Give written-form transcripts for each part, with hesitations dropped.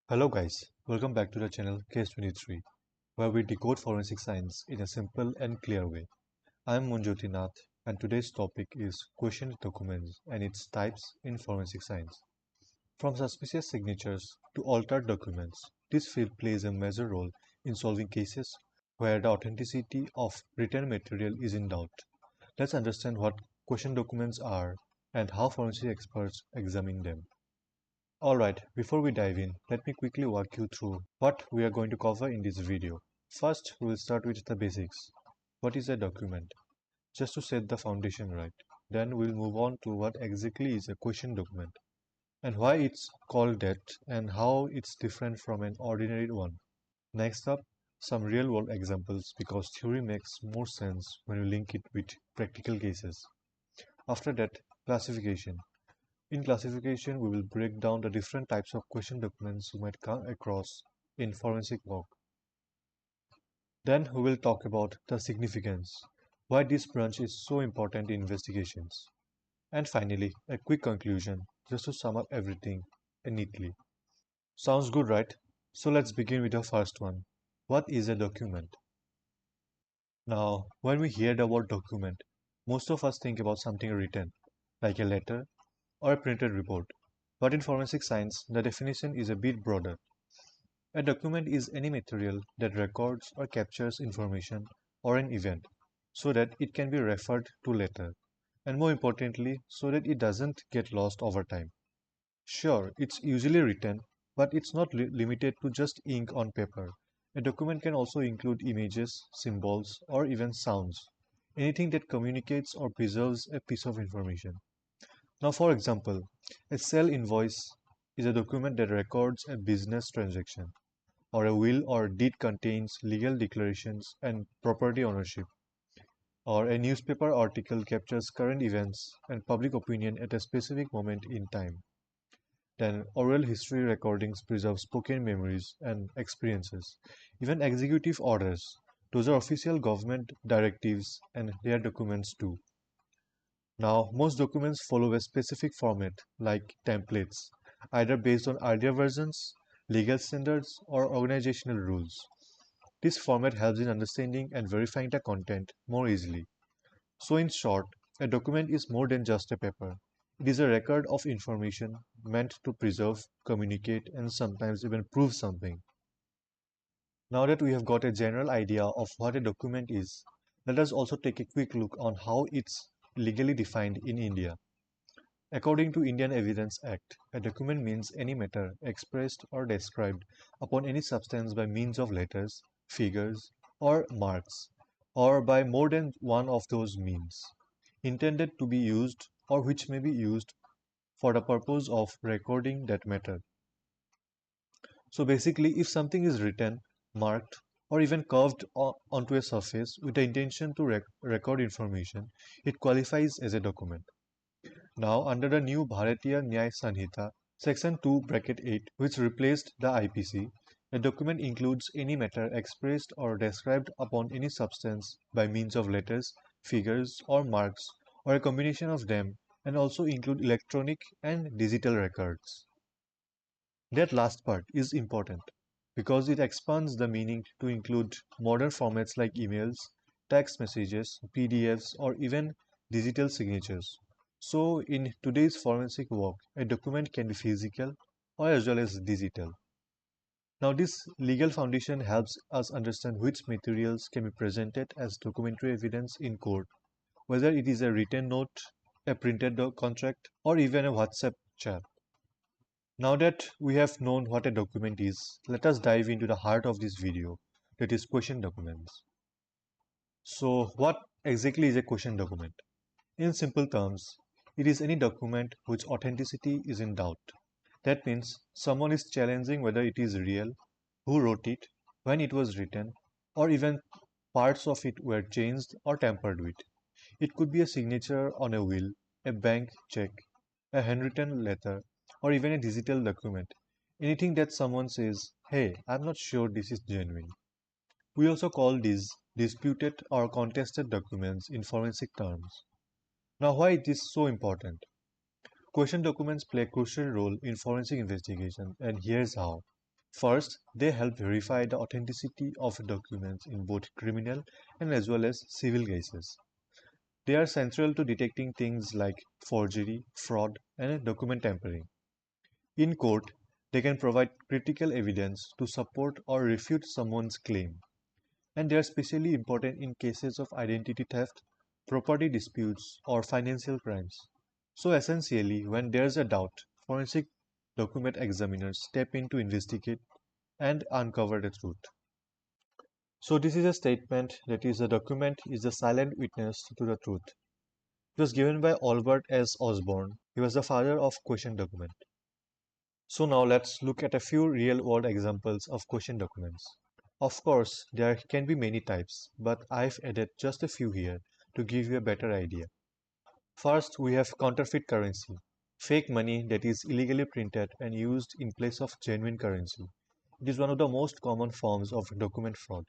Hello guys, welcome back to the channel Case 23, where we decode forensic science in a simple and clear way. I am Munjoti Nath, and today's topic is questioned documents and its types in forensic science. From suspicious signatures to altered documents, this field plays a major role in solving cases where the authenticity of written material is in doubt. Let's understand what questioned documents are and how forensic experts examine them. Alright, before we dive in, let me quickly walk you through what we are going to cover in this video. First, we will start with the basics. What is a document? Just to set the foundation right. Then we'll move on to what exactly is a question document and why it's called that and how it's different from an ordinary one. Next up, some real world examples because theory makes more sense when you link it with practical cases. After that, classification. In classification, we will break down the different types of question documents you might come across in forensic work. Then we will talk about the significance, why this branch is so important in investigations. And finally, a quick conclusion, just to sum up everything neatly. Sounds good, right? So let's begin with the first one. What is a document? Now, when we hear the word document, most of us think about something written, like a letter or a printed report. But in forensic science, the definition is a bit broader. A document is any material that records or captures information or an event so that it can be referred to later, and more importantly, so that it doesn't get lost over time. Sure, it's usually written, but it's not limited to just ink on paper. A document can also include images, symbols, or even sounds, anything that communicates or preserves a piece of information. Now, for example, a sale invoice is a document that records a business transaction, or a will or deed contains legal declarations and property ownership, or a newspaper article captures current events and public opinion at a specific moment in time. Then, oral history recordings preserve spoken memories and experiences. Even executive orders, those are official government directives and they are documents too. Now, most documents follow a specific format, like templates, either based on earlier versions, legal standards, or organizational rules. This format helps in understanding and verifying the content more easily. So, in short, a document is more than just a paper. It is a record of information meant to preserve, communicate, and sometimes even prove something. Now that we have got a general idea of what a document is, let us also take a quick look on how it's legally defined in India. According to Indian Evidence Act, a document means any matter expressed or described upon any substance by means of letters, figures, or marks, or by more than one of those means, intended to be used or which may be used for the purpose of recording that matter. So basically, if something is written, marked, or even curved onto a surface with the intention to record information, it qualifies as a document. Now, under the new Bharatiya Nyaya Sanhita, Section 2, Bracket 8, which replaced the IPC, a document includes any matter expressed or described upon any substance by means of letters, figures, or marks, or a combination of them, and also include electronic and digital records. That last part is important because it expands the meaning to include modern formats like emails, text messages, PDFs, or even digital signatures. So, in today's forensic work, a document can be physical or as well as digital. Now, this legal foundation helps us understand which materials can be presented as documentary evidence in court, whether it is a written note, a printed contract, or even a WhatsApp chat. Now that we have known what a document is, let us dive into the heart of this video, that is question documents. So what exactly is a question document? In simple terms, it is any document whose authenticity is in doubt. That means someone is challenging whether it is real, who wrote it, when it was written, or even parts of it were changed or tampered with. It could be a signature on a will, a bank check, a handwritten letter, or even a digital document. Anything that someone says, hey, I'm not sure this is genuine. We also call these disputed or contested documents in forensic terms. Now, why it is so important? Question documents play a crucial role in forensic investigation, and here's how. First, they help verify the authenticity of documents in both criminal and as well as civil cases. They are central to detecting things like forgery, fraud, and document tampering. In court, they can provide critical evidence to support or refute someone's claim, and they are especially important in cases of identity theft, property disputes, or financial crimes. So essentially, when there's a doubt, forensic document examiners step in to investigate and uncover the truth. So this is a statement that is a document is a silent witness to the truth. It was given by Albert S. Osborne. He was the father of question document. So now let's look at a few real-world examples of question documents. Of course, there can be many types, but I've added just a few here to give you a better idea. First, we have counterfeit currency, fake money that is illegally printed and used in place of genuine currency. It is one of the most common forms of document fraud.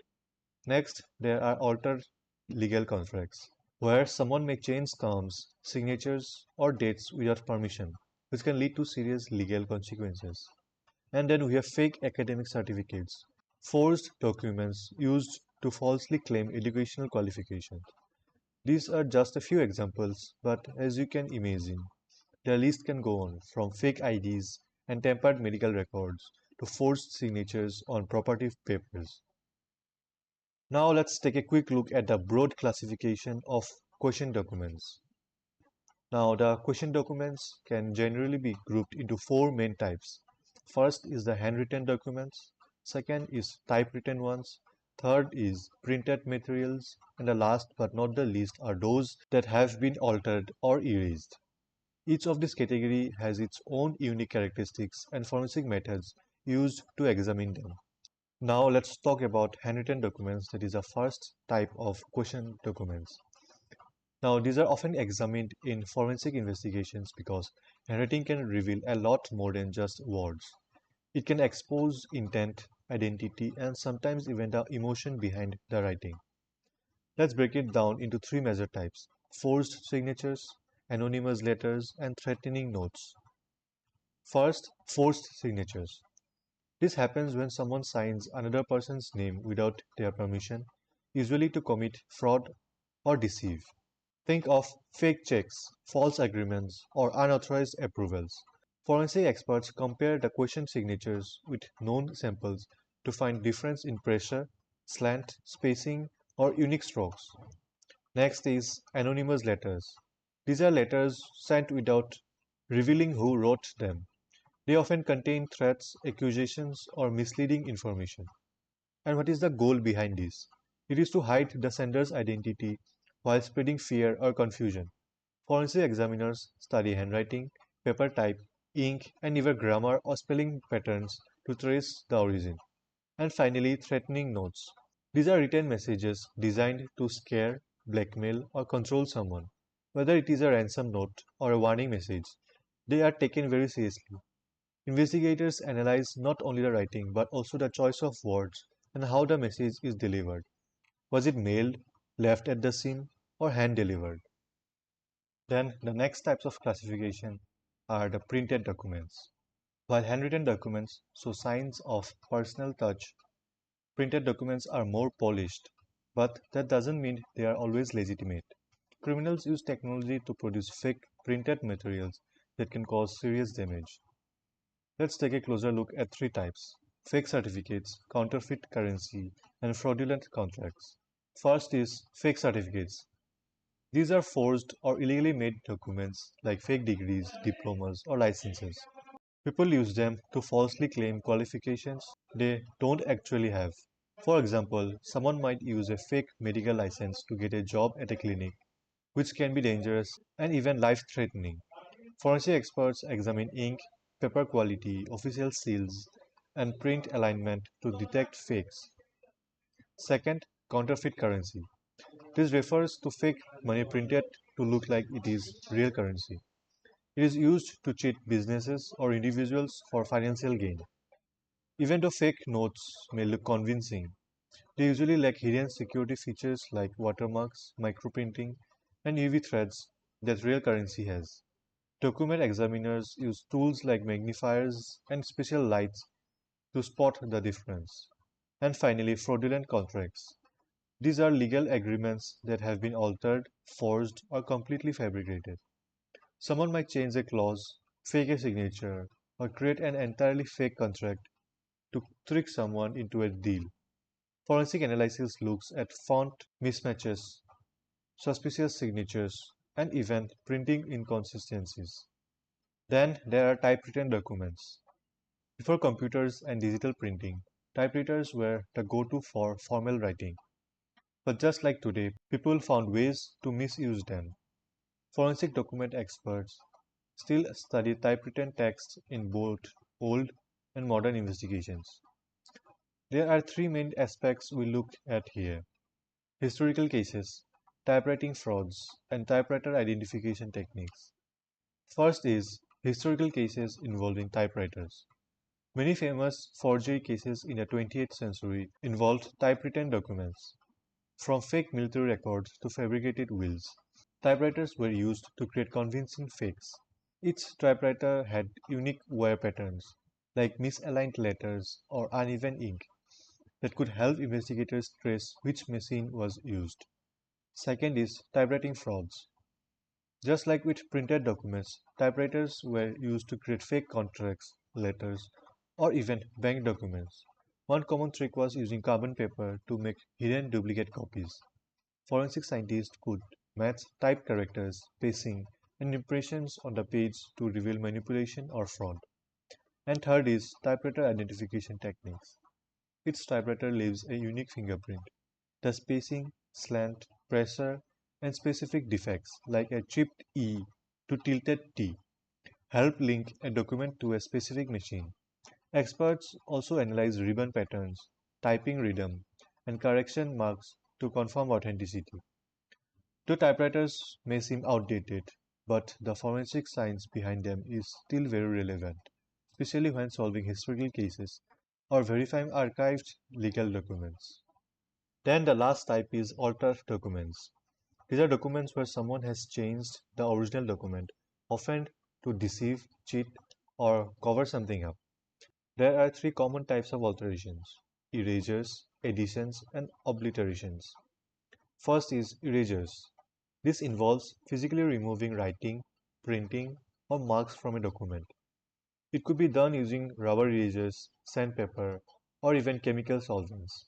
Next, there are altered legal contracts, where someone may change terms, signatures, or dates without permission, which can lead to serious legal consequences. And then we have fake academic certificates, forged documents used to falsely claim educational qualifications. These are just a few examples, but as you can imagine, the list can go on from fake IDs and tampered medical records to forged signatures on property papers. Now let's take a quick look at the broad classification of question documents. Now the question documents can generally be grouped into four main types. First is the handwritten documents, second is typewritten ones, third is printed materials, and the last but not the least are those that have been altered or erased. Each of these category has its own unique characteristics and forensic methods used to examine them. Now let's talk about handwritten documents, that is the first type of question documents. Now these are often examined in forensic investigations because handwriting can reveal a lot more than just words. It can expose intent, identity, and sometimes even the emotion behind the writing. Let's break it down into three major types: forced signatures, anonymous letters, and threatening notes. First, forced signatures. This happens when someone signs another person's name without their permission, usually to commit fraud or deceive. Think of fake checks, false agreements, or unauthorized approvals. Forensic experts compare the question signatures with known samples to find difference in pressure, slant, spacing, or unique strokes. Next is anonymous letters. These are letters sent without revealing who wrote them. They often contain threats, accusations, or misleading information. And what is the goal behind this? It is to hide the sender's identity while spreading fear or confusion. Forensic examiners study handwriting, paper type, ink, and even grammar or spelling patterns to trace the origin. And finally, threatening notes. These are written messages designed to scare, blackmail, or control someone. Whether it is a ransom note or a warning message, they are taken very seriously. Investigators analyze not only the writing but also the choice of words and how the message is delivered. Was it mailed, left at the scene, or hand delivered? Then the next types of classification are the printed documents. While handwritten documents show signs of personal touch, printed documents are more polished, but that doesn't mean they are always legitimate. Criminals use technology to produce fake printed materials that can cause serious damage. Let's take a closer look at three types: fake certificates, counterfeit currency, and fraudulent contracts. First is fake certificates. These are forged or illegally made documents like fake degrees, diplomas, or licenses. People use them to falsely claim qualifications they don't actually have. For example, someone might use a fake medical license to get a job at a clinic, which can be dangerous and even life threatening. Forensic experts examine ink, paper quality, official seals, and print alignment to detect fakes. Second, counterfeit currency. This refers to fake money printed to look like it is real currency. It is used to cheat businesses or individuals for financial gain. Even though fake notes may look convincing, they usually lack hidden security features like watermarks, microprinting, and UV threads that real currency has. Document examiners use tools like magnifiers and special lights to spot the difference. And finally, fraudulent contracts. These are legal agreements that have been altered, forged, or completely fabricated. Someone might change a clause, fake a signature, or create an entirely fake contract to trick someone into a deal. Forensic analysis looks at font mismatches, suspicious signatures, and even printing inconsistencies. Then there are typewritten documents. Before computers and digital printing, typewriters were the go-to for formal writing. But just like today, people found ways to misuse them. Forensic document experts still study typewritten text in both old and modern investigations. There are three main aspects we look at here: historical cases, typewriting frauds, and typewriter identification techniques. First is historical cases involving typewriters. Many famous forgery cases in the 20th century involved typewritten documents, from fake military records to fabricated wills. Typewriters were used to create convincing fakes. Each typewriter had unique wear patterns, like misaligned letters or uneven ink, that could help investigators trace which machine was used. Second is typewriting frauds. Just like with printed documents, typewriters were used to create fake contracts, letters, or even bank documents. One common trick was using carbon paper to make hidden duplicate copies. Forensic scientists could match typed characters, spacing, and impressions on the page to reveal manipulation or fraud. And third is typewriter identification techniques. Each typewriter leaves a unique fingerprint. The spacing, slant, pressure, and specific defects, like a chipped E to tilted T, help link a document to a specific machine. Experts also analyze ribbon patterns, typing rhythm, and correction marks to confirm authenticity. The typewriters may seem outdated, but the forensic science behind them is still very relevant, especially when solving historical cases or verifying archived legal documents. Then the last type is altered documents. These are documents where someone has changed the original document, often to deceive, cheat, or cover something up. There are three common types of alterations: erasures, additions, and obliterations. First is erasures. This involves physically removing writing, printing, or marks from a document. It could be done using rubber erasers, sandpaper, or even chemical solvents.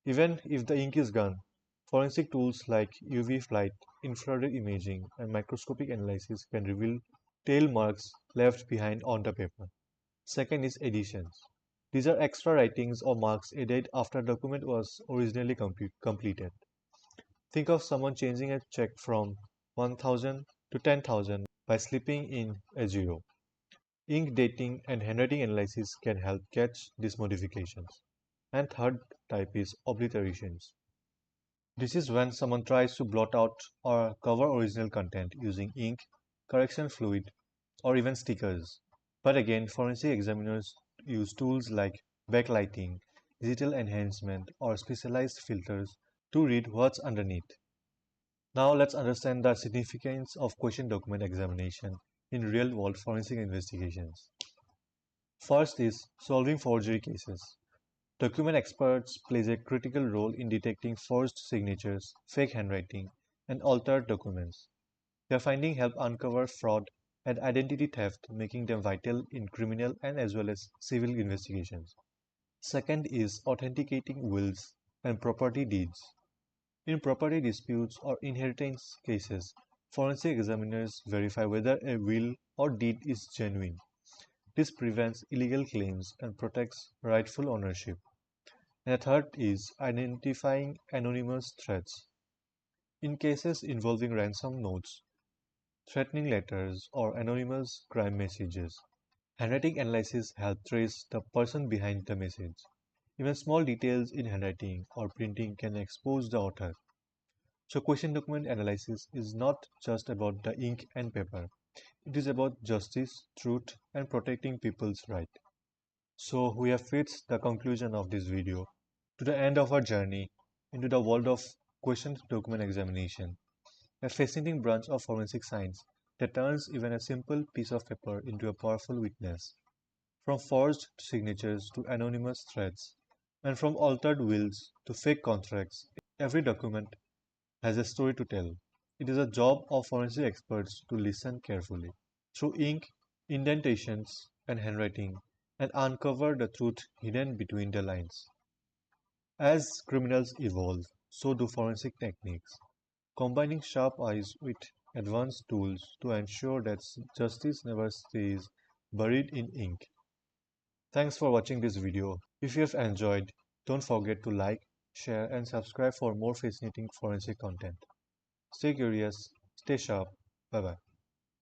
Even if the ink is gone, forensic tools like UV light, infrared imaging, and microscopic analysis can reveal tail marks left behind on the paper. Second is additions. These are extra writings or marks added after the document was originally completed. Think of someone changing a check from 1000 to 10,000 by slipping in a zero. Ink dating and handwriting analysis can help catch these modifications. And third type is obliterations. This is when someone tries to blot out or cover original content using ink, correction fluid, or even stickers. But again, forensic examiners use tools like backlighting, digital enhancement, or specialized filters to read what's underneath. Now let's understand the significance of question document examination in real-world forensic investigations. First is solving forgery cases. Document experts plays a critical role in detecting forged signatures, fake handwriting, and altered documents. Their findings help uncover fraud and identity theft, making them vital in criminal and as well as civil investigations. Second is authenticating wills and property deeds. In property disputes or inheritance cases, forensic examiners verify whether a will or deed is genuine. This prevents illegal claims and protects rightful ownership. And the third is identifying anonymous threats. In cases involving ransom notes, threatening letters, or anonymous crime messages, handwriting analysis helps trace the person behind the message. Even small details in handwriting or printing can expose the author. So, question document analysis is not just about the ink and paper, it is about justice, truth, and protecting people's rights. So, we have reached the conclusion of this video, to the end of our journey into the world of question document examination, a fascinating branch of forensic science that turns even a simple piece of paper into a powerful witness. from forged signatures to anonymous threats, and from altered wills to fake contracts. Every document has a story to tell. It is a job of forensic experts to listen carefully through ink, indentations, and handwriting and uncover the truth hidden between the lines. As criminals evolve, so do forensic techniques, combining sharp eyes with advanced tools to ensure that justice never stays buried in ink. Thanks for watching this video. If you have enjoyed, don't forget to like, share, and subscribe for more fascinating forensic content. Stay curious, stay sharp. Bye bye.